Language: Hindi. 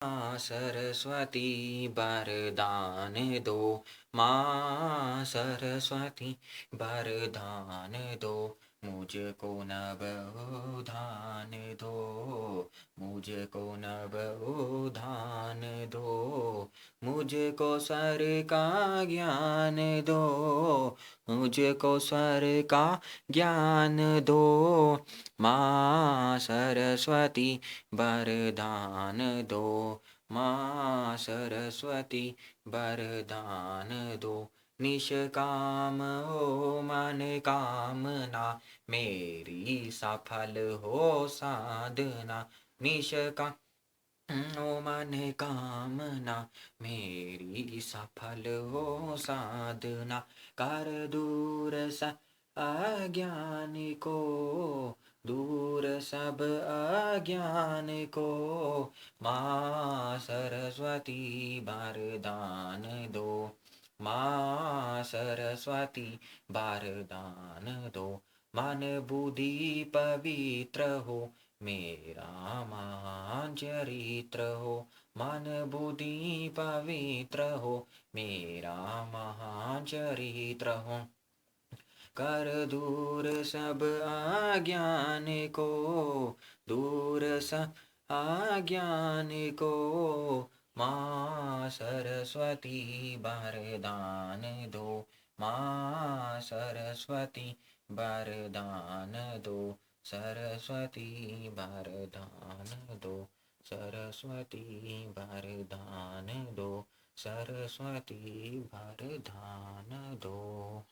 माँ सरस्वती वरदान दो। माँ सरस्वती वरदान दो। मुझको नव उधान दो। मुझको नव उधान दो। मुझको स्वर का ज्ञान दो। मुझको स्वर का ज्ञान दो। माँ सरस्वती वरदान दो। माँ सरस्वती वरदान दो। निष्काम हो मन कामना, मेरी सफल हो साधना। निष्काम ओ मन कामना, मेरी सफल हो साधना। कर दूर सा अज्ञान को, दूर सब अज्ञान को। माँ सरस्वती वरदान दो। माँ सरस्वती वरदान दो। मन बुद्धि पवित्र हो, मेरा महान चरित्र हो। मन बुद्धि पवित्र हो, मेरा महान चरित्र हो। कर दूर सब अज्ञान को, दूर सब अज्ञान को। माँ सरस्वती वरदान दो। माँ सरस्वती वरदान दो। सरस्वती वरदान दो। सरस्वती वरदान दो। सरस्वती वरदान दो।